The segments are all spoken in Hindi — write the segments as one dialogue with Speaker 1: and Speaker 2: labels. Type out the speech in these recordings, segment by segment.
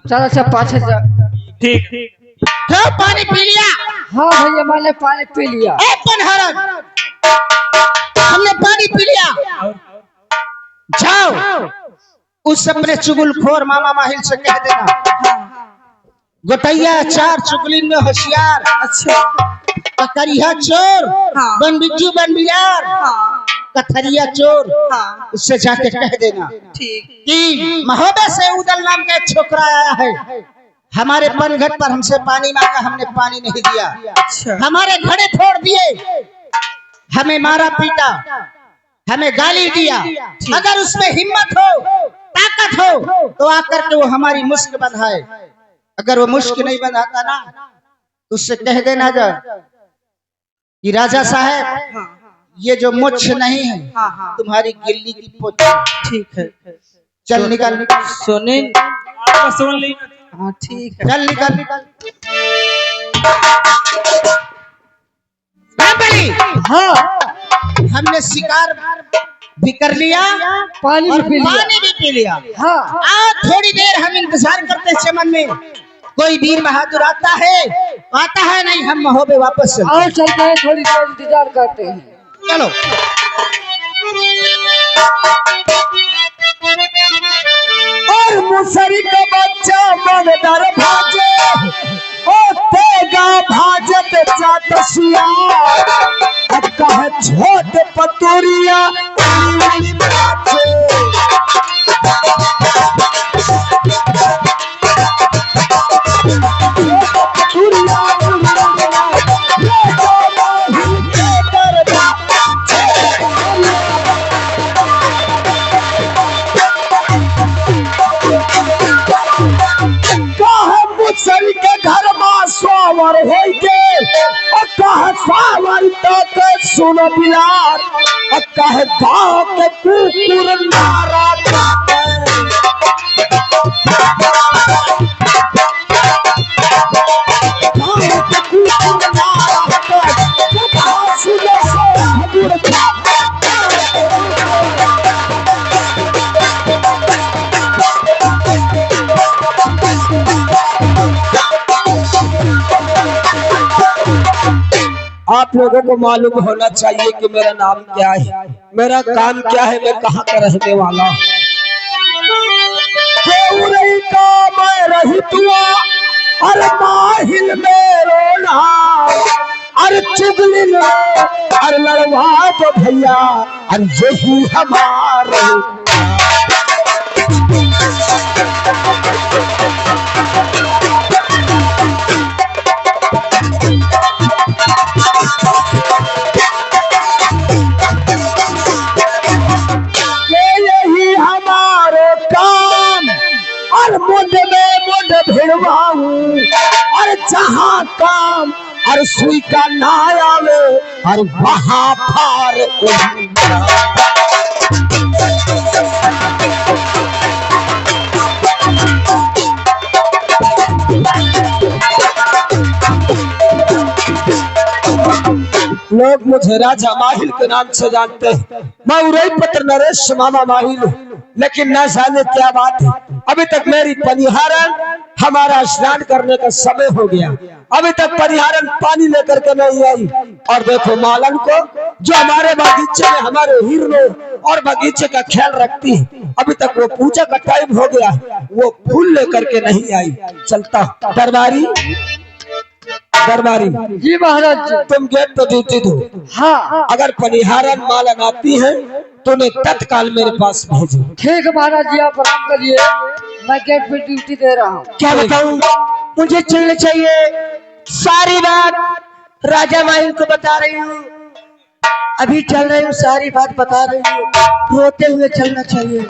Speaker 1: चलो सब 5,000।
Speaker 2: ठीक
Speaker 3: तो पानी पी लिया?
Speaker 1: हाँ भैया मैंने पानी पी लिया।
Speaker 3: हमने पानी पी लिया। जाओ उस अपने चुगलखोर मामा माहिल से कह देना गोटैया चार चुगली में होशियार।
Speaker 1: अच्छा
Speaker 3: ककरिया चोर, बन बिज्जू बन बियार, कथरिया चोर। उससे जाके कह देना कि महोबे से उदल नाम का एक छोकरा आया है, हमारे पनघट पर हमसे पानी मांगा, हमने पानी नहीं दिया। हमारे घड़े फोड़ दिए, हमें मारा पीटा, हमें गाली दिया। अगर उसमें हिम्मत हो, ताकत हो तो आकर के वो हमारी मुश्क बंधाए। अगर वो मुश्क नहीं बंधाता ना तो उससे कह देना जा कि राजा साहब ये जो मुच्छ नहीं है तुम्हारी गिल्ली की पोछ।
Speaker 1: ठीक है
Speaker 3: चल निकल निकल।
Speaker 1: सुने
Speaker 2: सुन ली।
Speaker 1: हाँ ठीक है
Speaker 3: चल निकल निकल।
Speaker 1: हाँ
Speaker 3: हमने शिकार भी कर लिया,
Speaker 1: पानी
Speaker 3: और
Speaker 1: भी पी लिया।
Speaker 3: पानी भी पी लिया।
Speaker 1: हाँ
Speaker 3: आज थोड़ी देर हम इंतजार करते हैं चमन में, कोई वीर बहादुर आता है नहीं, हम महोबे वापस चलते
Speaker 1: और चलते हैं, थोड़ी देर इंतजार करते हैं।
Speaker 3: चलो।
Speaker 1: और मुसरी का बच्चा मगदर भाजे, ओ तेगा भाजत चातसिया, अब कहे छोटे पतुरिया मुसरी के घर में स्वावर हो गए, कहे स्वावर तो सुन बिलार, कहे गाँव के कुकुर नारा आप लोगों को मालूम होना चाहिए कि मेरा नाम क्या है, मेरा काम क्या है, मैं कहाँ का रहने वाला हूँ। मैं रही तुआ अरे माहिल मेरो नाम, अरे चुगली अरे लड़वा तो भैया, अरे यही हमारे और जहाँ काम और सुई का ना आवे और वहाँ फार लोग मुझे राजा माहिल के नाम से जानते हैं। मैं उरई पुत्र नरेश मामा माहिल हूँ, लेकिन न जाने क्या बात है, अभी तक मेरी परिहारन, हमारा स्नान करने का समय हो गया, अभी तक परिहारन पानी लेकर के नहीं आई। और देखो मालन को जो हमारे बगीचे में हमारे हिरणों और बगीचे का ख्याल रखती है, अभी तक वो पूजा का टाइम हो गया, वो फूल लेकर के नहीं आई। चलता दरबारी दरबारी जी महाराज जी।
Speaker 3: तुम गेट तो ड्यूटी दो।
Speaker 1: हाँ
Speaker 3: अगर परिहारन मालन आती है तो उन्हें तत्काल मेरे पास भेजो।
Speaker 1: ठीक है महाराज जी, आप आराम करिए, मैं गेट पे ड्यूटी दे रहा हूँ।
Speaker 3: क्या बताऊं, मुझे चलना चाहिए, सारी बात राजा माहिल को बता रही हूँ, अभी चल रही हूँ, सारी बात बता रही हूँ, रोते हुए चलना चाहिए।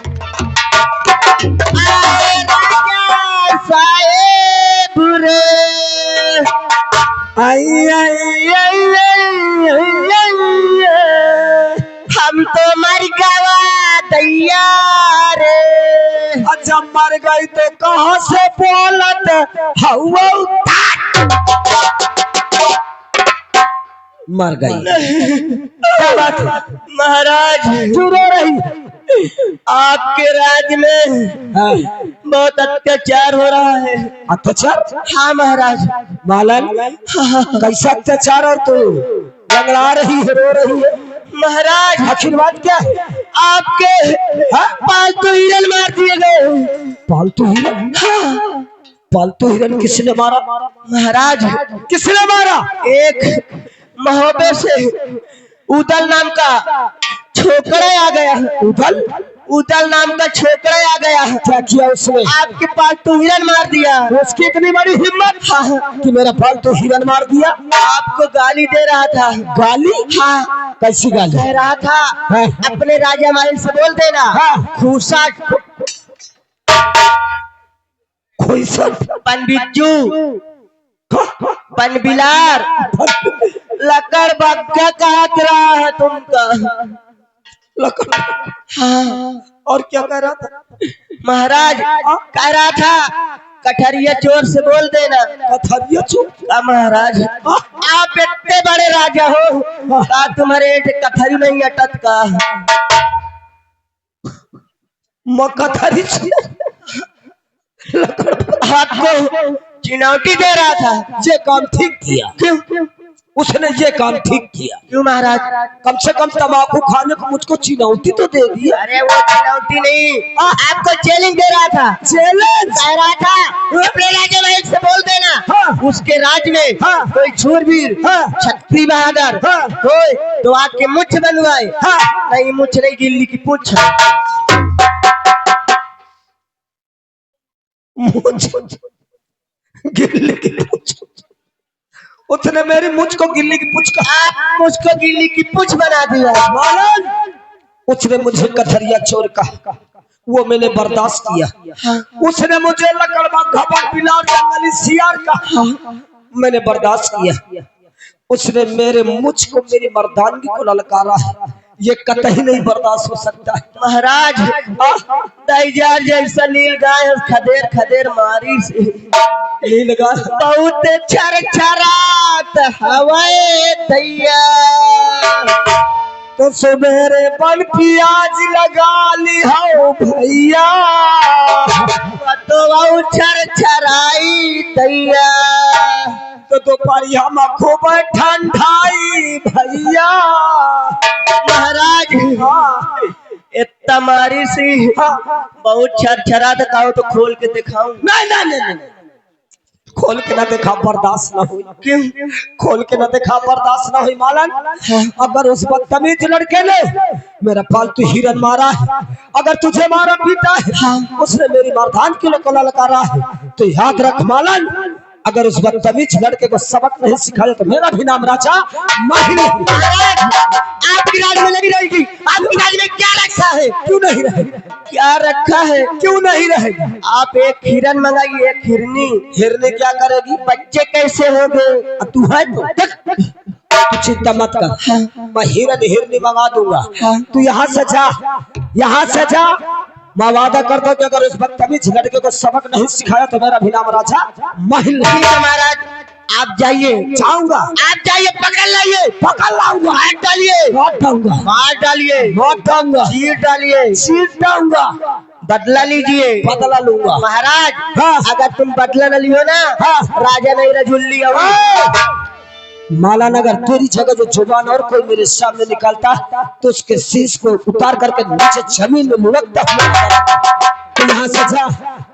Speaker 3: हम तो मर गवा दैया रे। अच्छा मर गई तो कहाँ से बोलत हवा मर गई। क्या बात है महाराज, क्यों रो रही?
Speaker 1: आपके राज्य में बहुत अत्याचार हो रहा है। अत्याचार? हाँ महाराज। मालन कैसा अत्याचार? और तू लंगड़ा रही है, रो रही है? महाराज आखिर बात क्या है? आपके पालतू हिरन मार दिए गए। पालतू हिरन? हाँ। पालतू हिरन किसने मारा? महाराज किसने मारा? एक महोबे से उदल नाम का छोकरा आ गया। उदल? उदल नाम का छोकरा आ गया। क्या किया उसने? आपके पालतू हिरन मार दिया। उसकी इतनी बड़ी हिम्मत कि मेरा पालतू हिरन मार दिया? आपको गाली दे रहा था। गाली? हाँ। कैसी गाली? कह रहा था अपने राजा माहिल से बोल देना खूसा पनबिज्जू पनबिलार लकड़ बग्गा कहत रहा है तुमका। लकड़? हाँ। और क्या कह रहा था? महाराज कह रहा था कठरिया चोर से बोल देना। कठरिया चोर? महाराज आप इतने बड़े राजा हो, क्या तुम्हारे कठरी नहीं अटत का? कठरी हाथ को चिनौती दे रहा था। ये काम ठीक किया। क्यों? उसने ये काम ठीक किया। क्यों महाराज? कम से कम तम्बाकू खाने को मुझको चिनौती तो दे दी। अरे वो चिनौती नहीं, आपको चैलेंज दे रहा था। चैलेंज कह रहा था अपने राजा माहिल से बोल देना उसके राज में कोई शूरवीर छत्री बहादुर कोई तो आके मुछ बनवाए। नहीं मुछ नहीं, गिल्ली की पूछ। गिल्ली की पूछ? उसने मेरी मुझ को गिल्ली की पूछ का मुझको गिल्ली की पूछ बना दिया। उसने मुझे कठरिया चोर कहा, वो मैंने बर्दाश्त किया। उसने मुझे लकड़ बग्गा पिलार जंगली सियार कहा, मैंने बर्दाश्त किया। उसने मेरे मुझ को मेरी मर्दानगी को ललकारा है, ये कतई नहीं बर्दाश्त हो सकता। महाराज दईजार जैसा नील गाय खदेर खदेर मारी से नील गाय बहुत छरछरात हवाए दैया तो सवेरे बन प्याज लगा ली हो भैया तो छरछराई दैया तो दोपहरिया में खूब ठंडाई भैया। महाराज इतना मारी सी बहुत छरछरा दिखाओ तो खोल के दिखाऊं? नहीं, खोल के ना देखा बर्दाश्त ना हुई। क्यों खोल के ना देखा बर्दाश्त ना हुई? मालन अगर उस बदतमीज लड़के ने मेरा पालतू हिरन मारा है, अगर तुझे मारा पीटा है, उसने मेरी मर्दान की ललकारा है, तो याद रख मालन अगर उस बदतमीज लड़के को सबक नहीं सिखाया तो मेरा भी नाम राजा माहिल नहीं। आपकी राज में नहीं रहेगी। आपकी राज में क्या रखा है? क्यों नहीं रहेगी? क्या रखा है? क्यों नहीं रहेगी? आप एक हिरन मंगाइए, एक हिरनी। हिरनी क्या करेगी? बच्चे कैसे होंगे? तू है तू चिंता मत कर, मैं हिरनी मंगा दूंगा। तू यहाँ से जा, यहाँ से जा। मैं वादा करता हूँ कि अगर उस बदतमीज लड़के को सबक नहीं सिखाया तो मेरा भी नाम राजा माहिल नहीं। महाराज आप जाइए। जाऊंगा? आप जाइए, पकड़ लाइए। पकड़ लाऊंगा। हाथ डालिए। हाथ डालूंगा। हाथ डालिए। हाथ डालूंगा। सीट डालिए। सीट डालूंगा। बदला लीजिए। बदला लूंगा। महाराज अगर तुम बदला न लियो ना राजा नहीं रजुल्ली माला नगर तेरी जगह जो जुबान और कोई मेरे सामने निकालता तो उसके शीश को उतार करके नीचे जमीन में लुढ़कता तो यहाँ से जा।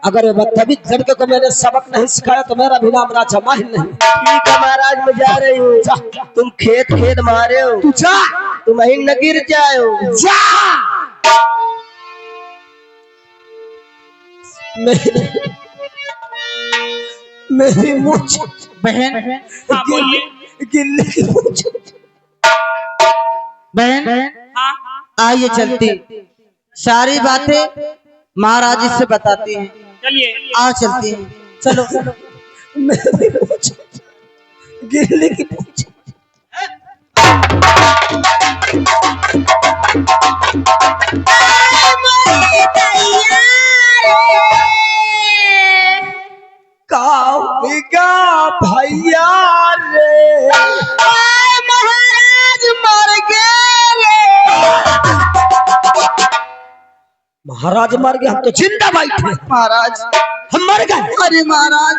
Speaker 1: अगर वो बदतमीज लड़के को मैंने सबक नहीं सिखाया तो मेरा भी नाम राजा माहिल नहीं। ठीक है महाराज मैं जा रही हूँ। तुम खेत खेत मारे हो, तू जा, तुम वहीं न गिर जाओ। जा। मेरी मुझ
Speaker 3: बहन
Speaker 1: गिल्ली की पूछ।
Speaker 3: बहन आइए चलती, सारी बातें महाराज से बताती हैं।
Speaker 2: चलिए
Speaker 3: आ चलती हैं, चलो।
Speaker 1: मेरी पूछ गिल्ली की पूछ। भैया रे महाराज मर गए। महाराज मर गए, हम तो जिंदा बैठे।
Speaker 3: महाराज
Speaker 1: हम मर गए।
Speaker 3: अरे महाराज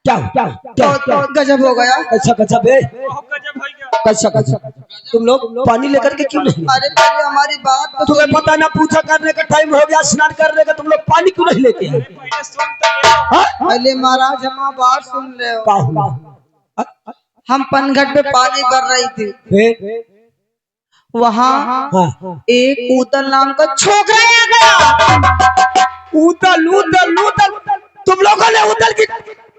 Speaker 1: क्या क्या क्या क्या
Speaker 3: गजब हो गया।
Speaker 1: कैसा गजब है?
Speaker 2: बहुत गजब हो गया।
Speaker 1: कैसा गजब? तुम लोग पानी लेकर के क्यों नहीं?
Speaker 3: अरे पहले हमारी बात तो
Speaker 1: तुम्हें पता ना, पूजा करने का टाइम हो गया, स्नान करने का, तुम लोग पानी क्यों नहीं लेके आए?
Speaker 2: पहले सुन तो ले।
Speaker 1: हाँ?
Speaker 3: पहले महाराज हम बात सुन रहे हो।
Speaker 1: क्या हुआ?
Speaker 3: हम पनघट पे पानी भर रही थी,
Speaker 1: फिर?
Speaker 3: वहाँ
Speaker 1: हाँ।
Speaker 3: एक ऊतल नाम का छोकरा आ गया।
Speaker 1: उतल उतल उतल, तुम लोगों ने उतल की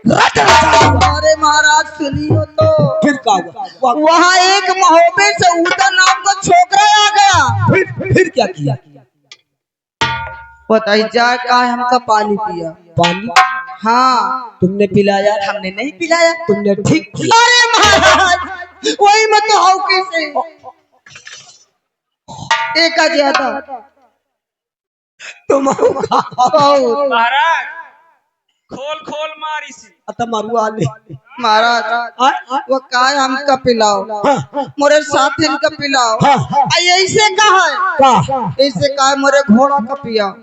Speaker 1: रट रचा।
Speaker 3: अरे महाराज सुनियो तो।
Speaker 1: फिर क्या हुआ?
Speaker 3: वहाँ एक महोबे से ऊतल नाम का छोकरा आ गया।
Speaker 1: फिर क्या किया?
Speaker 3: बताइए जा का हमका पानी पिया।
Speaker 1: पानी?
Speaker 3: हाँ
Speaker 1: तुमने पिलाया?
Speaker 3: हमने नहीं पिलाया।
Speaker 1: तुमने ठीक किया।
Speaker 3: अरे महाराज वही मत तो हाउ कैसे एक आ ज्यादा
Speaker 1: तुम
Speaker 2: महाराज खोल खोल मार इसी।
Speaker 1: मारू आले।
Speaker 3: महाराज वो काय हमका पिलाओ, मोरे साथ इनका पिलाओ। ऐसे कहा है, ऐसे कहा मोरे घोड़ा का पियाओ।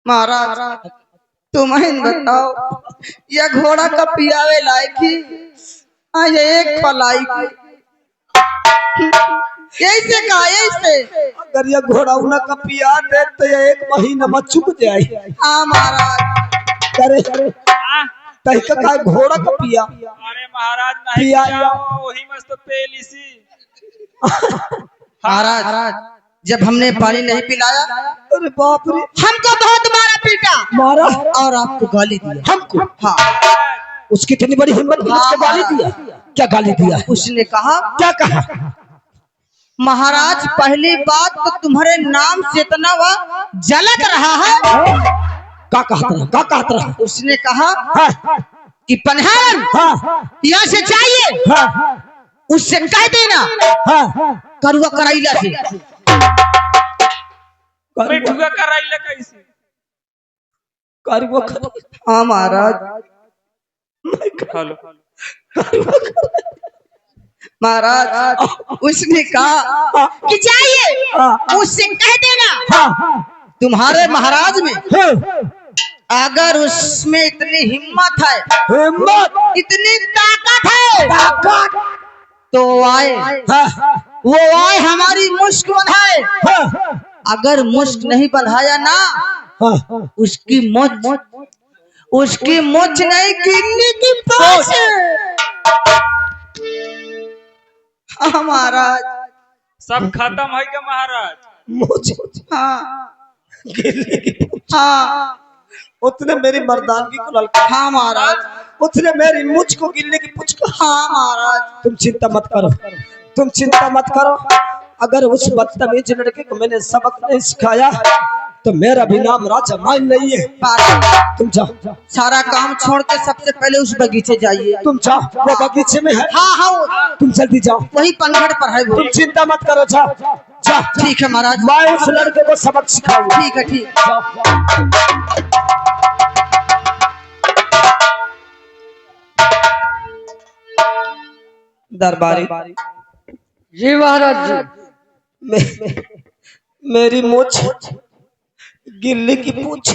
Speaker 3: महाराज तुम बताओ ये घोड़ा का पियावे लायक ही ये एक पलाई की ऐसे कहा ऐसे।
Speaker 1: अगर ये घोड़ा उना का पिया दे तो ये 1 महीना में चुक जाए।
Speaker 3: हाँ महाराज
Speaker 1: करे
Speaker 2: हाँ?
Speaker 1: तही का घोड़ा का पिया।
Speaker 2: अरे महाराज नहीं
Speaker 1: पिया।
Speaker 2: पियाओ, वही मस्त पेल इसी।
Speaker 3: महाराज जब हमने पानी नहीं पिलाया,
Speaker 1: अरे बाप रे,
Speaker 3: हमको बहुत मारा पीटा
Speaker 1: मारा
Speaker 3: और आपको गाली दिया।
Speaker 1: हमको?
Speaker 3: हाँ
Speaker 1: उसकी इतनी बड़ी हिम्मत, उसको गाली दिया? क्या गाली दिया?
Speaker 3: उसने कहा
Speaker 1: क्या कहा?
Speaker 3: महाराज पहली बात तो तुम्हारे नाम से इतना वह जलत रहा है।
Speaker 1: क्या कहता रहा? क्या कहता रहा?
Speaker 3: उसने कहा
Speaker 1: हाँ,
Speaker 3: कि पनहारन
Speaker 1: हाँ,
Speaker 3: यहाँ से चाहिए,
Speaker 1: हाँ,
Speaker 3: उससे कह देना
Speaker 1: हाँ,
Speaker 3: करुआ कराइला से।
Speaker 2: बैठुआ कराइले कैसे?
Speaker 3: हाँ महाराज।
Speaker 2: हेलो
Speaker 3: महाराज उसने कहा कि जाइए उससे कह देना तुम्हारे महाराज में अगर उसमें इतनी हिम्मत है,
Speaker 1: हिम्मत,
Speaker 3: इतनी ताकत है,
Speaker 1: ताकत,
Speaker 3: तो आए, वो आए हमारी मुश्क बंधाए। अगर मुश्क नहीं बंधाया ना, उसकी मोच नहीं गिरने की पास। हाँ महाराज
Speaker 2: सब खत्म है क्या महाराज?
Speaker 1: मुझे
Speaker 3: हाँ
Speaker 1: गिरने की
Speaker 3: हाँ
Speaker 1: उसने मेरी मर्दानगी को ललका।
Speaker 3: हाँ महाराज
Speaker 1: उसने मेरी मुझ को गिरने की पूछ को।
Speaker 3: हाँ महाराज
Speaker 1: तुम चिंता मत करो, तुम चिंता मत करो। अगर उस बदतमीज लड़के को मैंने सबक नहीं सिखाया तो मेरा भी नाम राजा मान नहीं है। तुम जाओ,
Speaker 3: सारा काम छोड़ के सबसे पहले उस बगीचे जाइए।
Speaker 1: तुम जाओ, वो बगीचे में है।
Speaker 3: हाँ हाँ
Speaker 1: तुम जल्दी जाओ,
Speaker 3: वही पनघट पर है वो।
Speaker 1: तुम चिंता मत करो, जाओ जाओ।
Speaker 3: ठीक है महाराज,
Speaker 1: मैं उस लड़के को सबक सिखाऊंगा।
Speaker 3: ठीक है ठीक।
Speaker 1: दरबारी
Speaker 3: जी महाराज जी।
Speaker 1: मेरी मूछ गिल्ली की पूछ।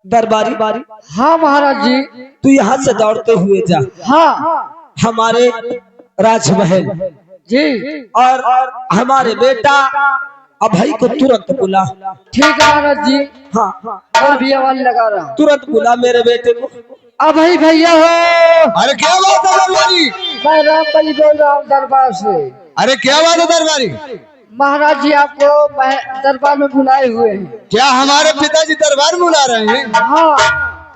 Speaker 1: दरबारी बारी।
Speaker 3: हाँ महाराज जी।
Speaker 1: तू यहाँ से दौड़ते हुए जा।
Speaker 3: हाँ
Speaker 1: हमारे राजमहल
Speaker 3: जी,
Speaker 1: और हमारे बेटा अभय को तुरंत बुला।
Speaker 3: ठीक है महाराज जी।
Speaker 1: हाँ,
Speaker 3: मैं भी आवाज लगा रहा हूँ।
Speaker 1: तुरंत बुला मेरे बेटे को।
Speaker 3: अभय भैया हो।
Speaker 4: अरे क्या बात है दरबारी?
Speaker 3: मैं रामबली बोल रहा हूँ दरबार से।
Speaker 4: अरे क्या बात है दरबारी?
Speaker 3: महाराज जी आपको दरबार में बुलाए हुए हैं।
Speaker 4: क्या हमारे पिताजी दरबार में बुला रहे हैं?
Speaker 3: हाँ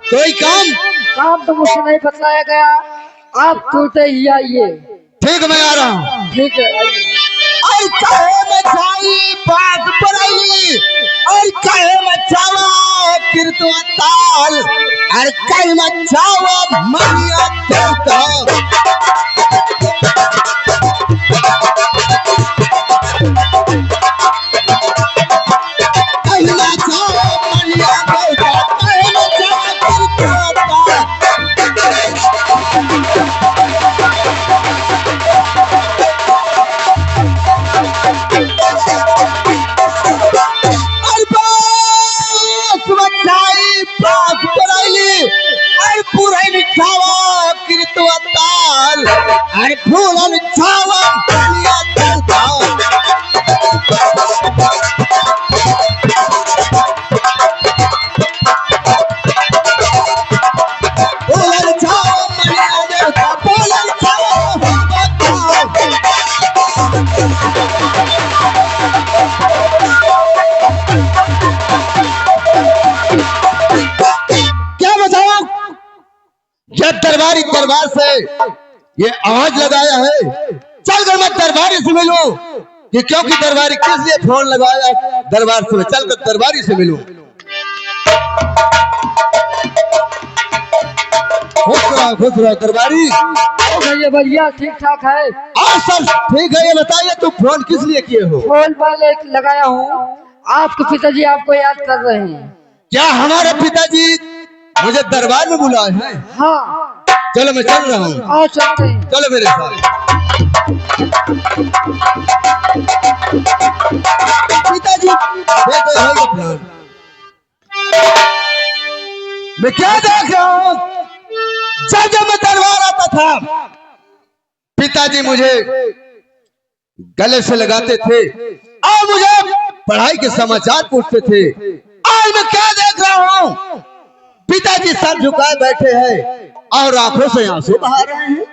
Speaker 4: कोई काम?
Speaker 3: काम तो मुझसे नहीं बताया गया, आप तुरंत ही आइए।
Speaker 4: ठीक, मैं आ रहा हूँ।
Speaker 3: ठीक है आइए।
Speaker 4: और कहे में जाई बात पड़ाई, और कहे में जावा कीर्तन ताल, और कहे में जावा मनिया देवता। पास पराइली अरे पुरानी छावा कीर्तवा ताल अरे फूलन छावा बनिया देवता फूलन छावा बनिया देवता फूलन छावा क्या बताऊं ये दरबारी दरबार से ये आवाज लगाया है चल कर मैं दरबारी से मिलूं कि क्योंकि दरबारी किस लिए फोन लगाया दरबार से चल कर दरबारी से मिलूं खुश रहो दरबारी
Speaker 5: भैया भैया ठीक ठाक है।
Speaker 4: और सब ठीक है ये बताइए तुम फोन किस लिए किए हो
Speaker 5: फोन पर एक लगाया हूँ, आपके पिताजी आपको याद कर रहे हैं।
Speaker 4: क्या हमारे पिताजी मुझे दरबार में बुलाए हैं
Speaker 5: हाँ
Speaker 4: चलो मैं चल रहा हूँ
Speaker 5: आओ चलते हैं।
Speaker 4: चलो मेरे साथ पिताजी देखो है ये प्लान मैं क्या देख रहा हूँ जब जब मैं दरबार आता था पिताजी मुझे गले से लगाते थे और मुझे पढ़ाई के समाचार पूछते थे। आज मैं क्या देख रहा हूँ पिताजी सर झुकाए बैठे हैं और आंखों से आंसू बहा रहे हैं।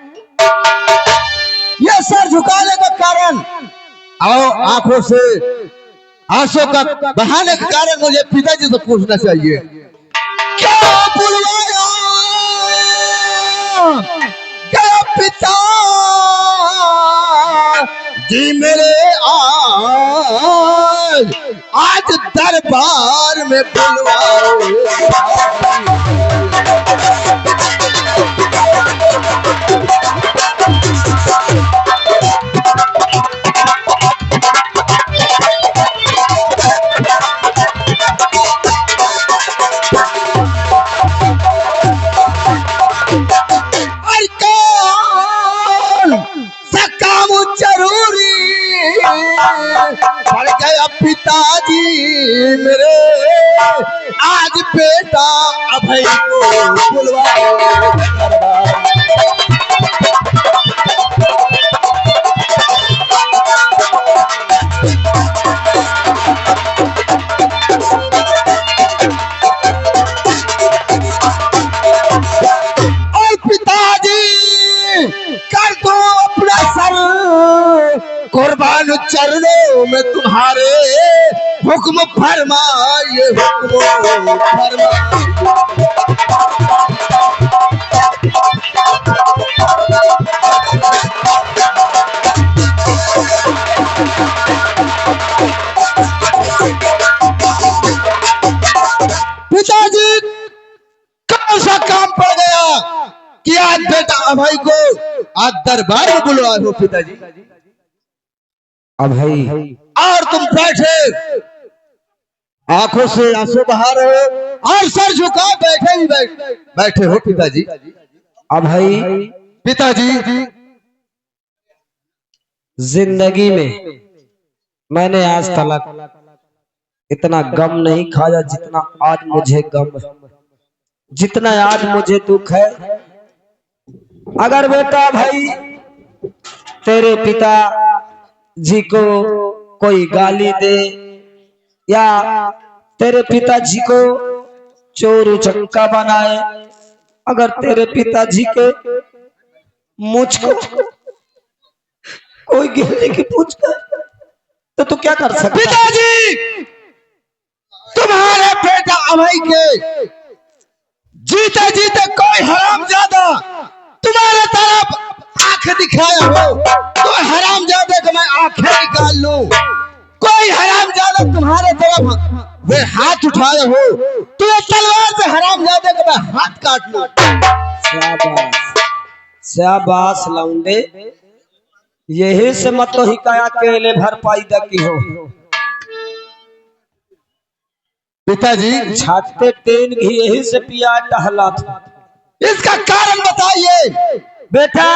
Speaker 4: यह सर झुकाने का कारण और आंखों से आंसू का बहाने का कारण मुझे पिताजी से पूछना चाहिए क्या बुलवाया क्या पिता जी मेरे आज दरबार में बुलवाओ पड़ गया पिताजी मेरे आज बेटा अभय को बुलवाओ और पिताजी कर दो अपना सर कुर्बान चरणों में तुम्हारे हुक्म फरमाइए हुक्म पिताजी कौन सा काम पड़ गया कि आज बेटा अभय को आज दरबार में बुलवाए हो पिताजी
Speaker 1: अभय
Speaker 4: और तुम बैठे आंखों से आंसू बहा रहे हो और सर झुका बैठे ही बैठे हो पिताजी
Speaker 1: अभय
Speaker 4: पिताजी
Speaker 1: जिंदगी में मैंने आज तक इतना गम नहीं खाया जितना आज मुझे गम है, जितना आज मुझे दुख है। अगर बेटा भाई तेरे पिता जी को कोई गाली दे या तेरे पिताजी को चोर उचक्का बनाए, अगर तेरे पिताजी के मुझको कोई गिरने की पूछ कर तो तू क्या कर सकता?
Speaker 4: पिताजी तुम्हारे बेटा अभय के जीते जीते कोई हरामजादा तुम्हारे तरफ आंख दिखाया हो तो हरामजादे को मैं आंखें निकाल लूं। कोई हरामजादा तुम्हारे तरफ वे हाथ उठाए हो तो ये तलवार से हरामजादे को मैं हाथ काट लूं।
Speaker 1: शाबाश शाबाश लौंडे, यही से मत तो हिकाया केले भर पाईदा की हो।
Speaker 4: पिताजी
Speaker 1: छाते तेन घी यही से पिया टहला था।
Speaker 4: इसका कारण बताइए।
Speaker 1: बेटा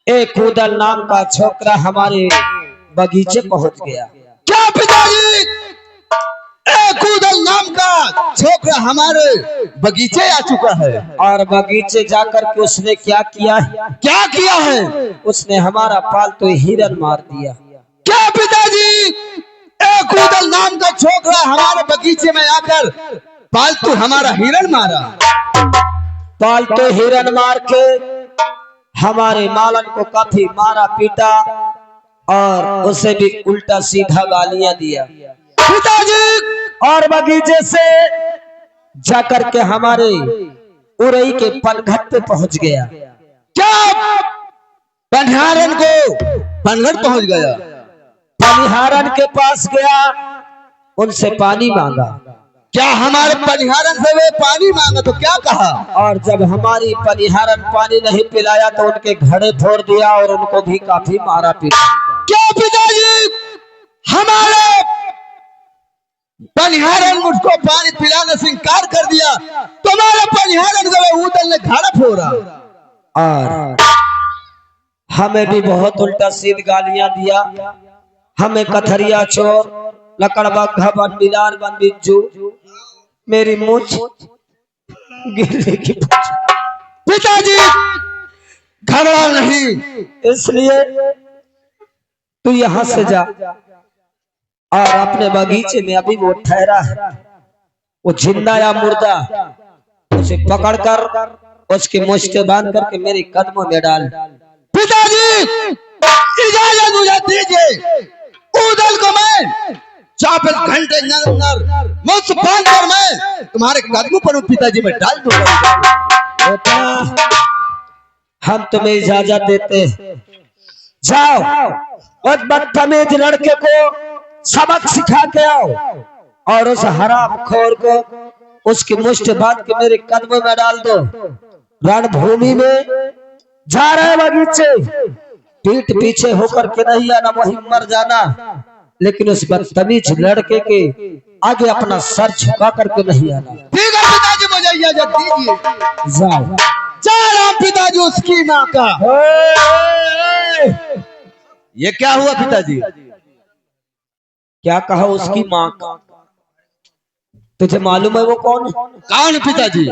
Speaker 1: एक उदल नाम का छोकरा हमारे बगीचे पहुंच गया।
Speaker 4: क्या पिताजी एक उदल नाम का छोकरा हमारे बगीचे आ चुका है।
Speaker 1: और बगीचे जाकर के उसने क्या किया है?
Speaker 4: क्या किया है?
Speaker 1: उसने हमारा पालतू हिरन मार दिया।
Speaker 4: क्या पिताजी? एक उदल नाम का छोकरा हमारे बगीचे में आकर पालतू हमारा हिरन मारा।
Speaker 1: पालतू हिरन मार के हमारे मालन को काफी मारा पीटा और उसे भी उल्टा सीधा गालियां दिया।
Speaker 4: पिताजी
Speaker 1: और बगीचे से जाकर के हमारे उरई के पनघट पे पहुंच गया।
Speaker 4: क्या पनिहारन को पनघट पहुंच गया?
Speaker 1: पनिहारन के पास गया, उनसे पानी मांगा।
Speaker 4: क्या हमारे पनिहारन से वे पानी मांगा तो क्या कहा?
Speaker 1: और जब हमारी पनिहारन पानी नहीं पिलाया तो उनके घड़े फोड़ दिया और उनको भी काफी मारा पीटा।
Speaker 4: क्या पिताजी? हमारे पनिहारन मुझको पानी पिलाने से इनकार कर दिया, तुम्हारे पनिहारन को उदल ने घाड़ा फोड़ा।
Speaker 1: और हमें भी बहुत उल्टा सीध गालियां दिया। हमें कथरिया चोर, लकड़बग्घा, बन बिलार, बन बिज्जू, मेरी मूछ गिरने की।
Speaker 4: पिताजी घबरा नहीं,
Speaker 1: इसलिए तू यहाँ से जा और अपने बगीचे में अभी वो ठहरा है, वो जिंदा या मुर्दा, उसे पकड़कर उसकी मुश्ते बांध करके मेरे कदमों में डाल।
Speaker 4: पिताजी इजाजत मुझे दीजिए, उदल को मैं 24 घंटे अंदर मुझसे बांध कर मैं तुम्हारे कदमों पर पिताजी में डाल दूंगा।
Speaker 1: बेटा हम तुम्हें इजाजत देते हैं, जाओ उस बदतमीज लड़के को सबक सिखा के आओ और उस हरामखोर को उसकी मुश्त बांध के मेरे कदमों में डाल दो। रणभूमि में जा रहे बगीचे, पीठ पीछे होकर के नहीं आना, वहीं मर जाना, लेकिन उस बदतमीज लड़के के आगे अपना सर झुका करके नहीं आना।
Speaker 4: ठीक है पिताजी, मुझे इजाजत दीजिए।
Speaker 1: जाओ।
Speaker 4: जा रहा पिताजी उसकी माँ का। ये क्या हुआ पिताजी?
Speaker 1: क्या कहा उसकी माँ का? तुझे मालूम है वो कौन है?
Speaker 4: कौन है पिताजी?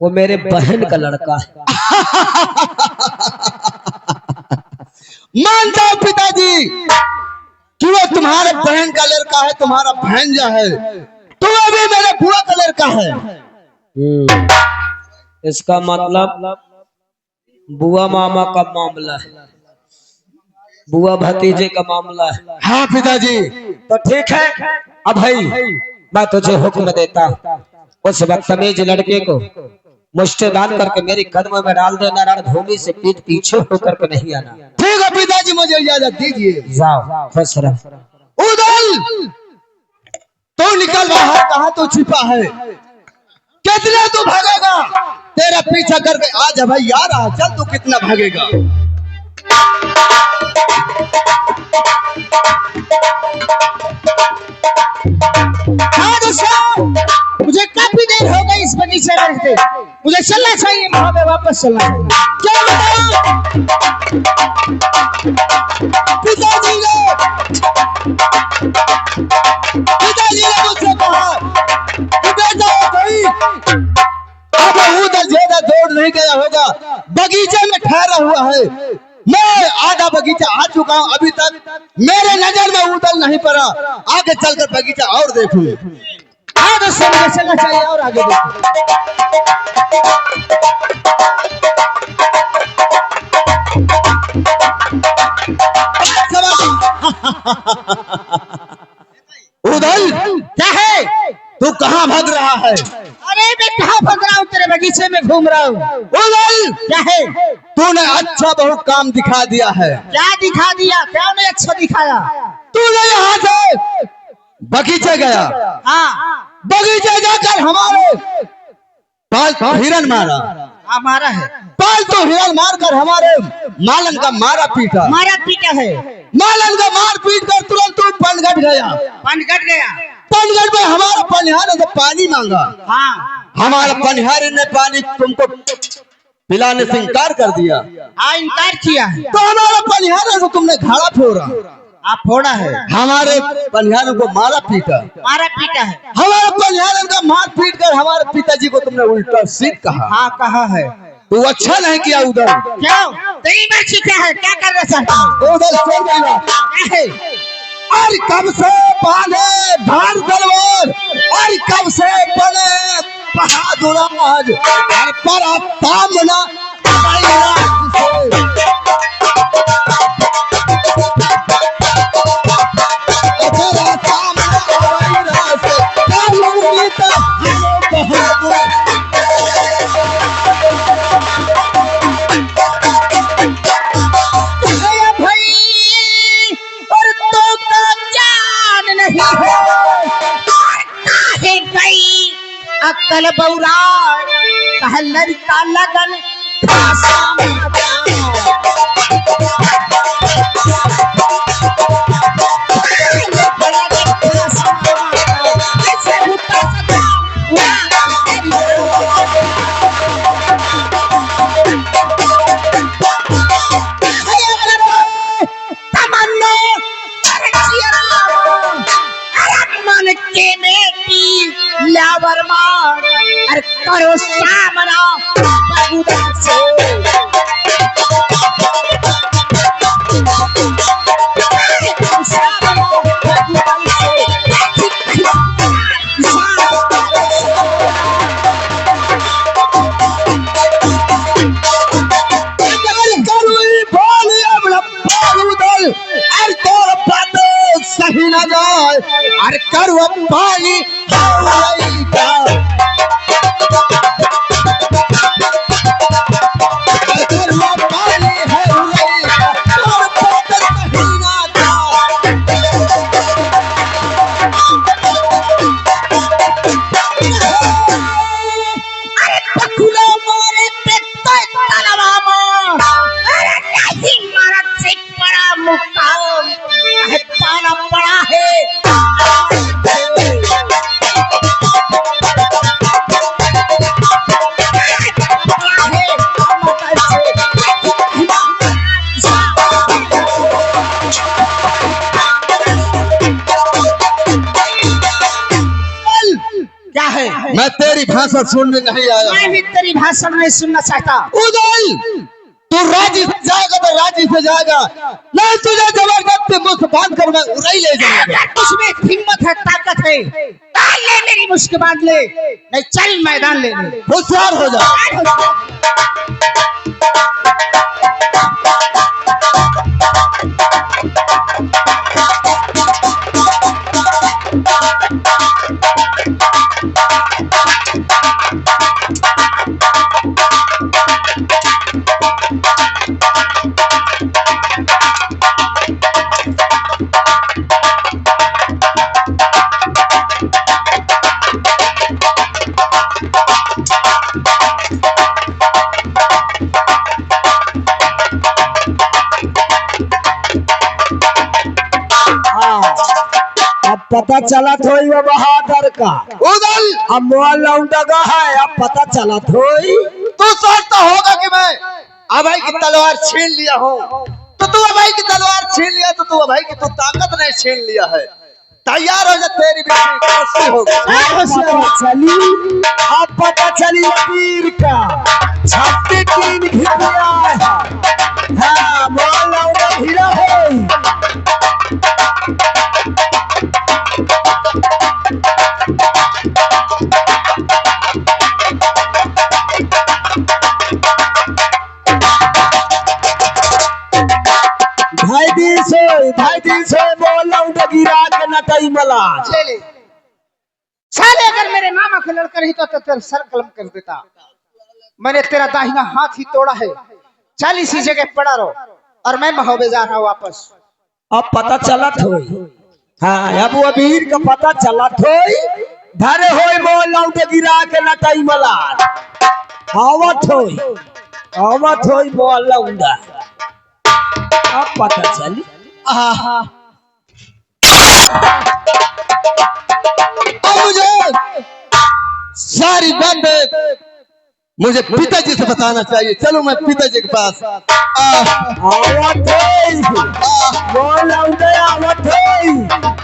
Speaker 1: वो मेरे बहन का लड़का है।
Speaker 4: मानता हूं पिताजी कि वो तुम्हारे बहन का लड़का है, तुम्हारा भांजा है, तुम अभी मेरे बुआ का लड़का है।
Speaker 1: इसका मतलब बुआ मामा का मामला है, बुआ भतीजे का मामला है।
Speaker 4: हाँ पिताजी।
Speaker 1: तो ठीक है, अब भाई मैं तुझे हुक्म देता हूँ, उस बदतमीज लड़के को मुश्ते बांध करके मेरी कदमों में डाल देना, रणभूमि से पीठ पीछे होकर के नहीं आना।
Speaker 4: ठीक है पिताजी, मुझे इजाजत दीजिए।
Speaker 1: जाओ खुश रहो।
Speaker 4: उदल तू निकल बाहर, कहाँ तो छिपा है? कितना तू भागेगा? तेरा पीछा करके आज भाई आ रहा, चल तू कितना भागेगा?
Speaker 3: मुझे काफी देर हो गई इस बगीचे में रहते, मुझे चलना चाहिए, वहां पे वापस चलना चाहिए।
Speaker 4: क्या बताया पिताजी ने? पिताजी ने मुझसे कहा कि बेटा भाई अब उधर ज्यादा दौड़ नहीं गया होगा, बगीचे में ठहरा हुआ है। मैं आधा बगीचा आ चुका हूँ, अभी तक मेरे नजर में उदल नहीं पड़ा। आगे चलकर बगीचा और देखूं।
Speaker 3: आगे चलना चाहिए और आगे देखो।
Speaker 4: उदल
Speaker 3: क्या है?
Speaker 4: तू कहाँ भाग रहा है?
Speaker 3: अरे मैं कहाँ भाग रहा हूँ, तेरे बगीचे में घूम रहा हूँ।
Speaker 4: उदल
Speaker 3: क्या है?
Speaker 4: तूने अच्छा बहुत काम दिखा दिया है।
Speaker 3: क्या दिखा दिया? क्या नहीं अच्छा दिखाया?
Speaker 4: तूने यहाँ से बगीचे गया,
Speaker 3: हाँ
Speaker 4: बगीचे जाकर हमारे पालतू हिरन मारा,
Speaker 3: हमारा है,
Speaker 4: पालतू हिरन मारकर हमारे मालन का मारा पीटा,
Speaker 3: हमारा पीटा है,
Speaker 4: मालन का मार पीट कर तुरंत तू पनघट गया।
Speaker 3: पनघट गया।
Speaker 4: पनघट में हमारा पनिहार ने पानी मांगा,
Speaker 3: हाँ
Speaker 4: हमारा पनिहारी ने पानी तुमको पिलाने से इनकार कर दिया।
Speaker 3: हाँ इनकार किया है।
Speaker 4: तो हमारा पनिहार को तुमने घाड़ा फोड़ा,
Speaker 3: आप फोड़ा है,
Speaker 4: हमारे पनिहार को मारा पीटा,
Speaker 3: हमारा पीटा है।
Speaker 4: हमारा पनिहार का मार हमारे पिताजी को तुमने उल्टा सीध कहा।
Speaker 3: हाँ कहा है।
Speaker 4: तू अच्छा नहीं किया उधर।
Speaker 3: क्यों? तेरी मर्जी क्या है? क्या करना चाहता हूँ?
Speaker 4: उधर चल गया।
Speaker 3: क्या है?
Speaker 4: और कब से बांधे धार तलवार, और कब से बने बहादुर आज, और पर सामना
Speaker 3: अक्कल बौरा कह लड़का लगन करो सामना से
Speaker 4: सही न जाए अरे करो पानी मैं तेरी भाषा सुनने नहीं आया।
Speaker 3: मैं भी तेरी भाषा नहीं सुनना चाहता।
Speaker 4: उदय तू राजी से जाएगा तो राजी से जाएगा, नहीं तुझे जबरदस्ती मुझसे बांध कर मैं उड़ाई ले जाऊंगा।
Speaker 3: उसमें हिम्मत है, ताकत है, ले मेरी मुश्किल बांध ले, नहीं चल मैदान ले।
Speaker 4: होशियार हो जा।
Speaker 1: पता चला थोड़ी वो बहादुर का
Speaker 4: उदल
Speaker 1: अब मोहल्ला लौंडा है। अब पता चला थोड़ी
Speaker 4: तू सोचता होगा कि मैं अभय की तलवार छीन लिया हूँ, तो तू अभय की तलवार छीन लिया तो तू अभय की तू ताकत नहीं छीन लिया है। तैयार हो जा, तेरी बेटी होगी।
Speaker 1: चली अब पता चली तीर का छाती तीन घिरिया है। हाँ मोहल्ला लौंडा हीरा है। ढाई दिन से बोल रहा हूँ गिरा के नटाई मला
Speaker 3: साले अगर मेरे मामा का लड़का नहीं तो तेरा सर कलम कर देता। मैंने तेरा दाहिना हाथ ही तोड़ा है। चल इसी जगह पड़ा रहो और मैं महोबे जा रहा हूँ वापस।
Speaker 1: अब पता चला थोई। हाँ अब वो वीर का पता चला थोई। धरे होई बोल रहा हूँ गिरा के नटाई मला आवत होई बोल रहा हूँ। अब पता चली
Speaker 4: मुझे सारी बातें मुझे पिताजी से बताना चाहिए। चलो मैं पिताजी के पास।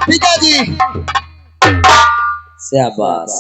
Speaker 1: पिताजी
Speaker 4: शाबाश।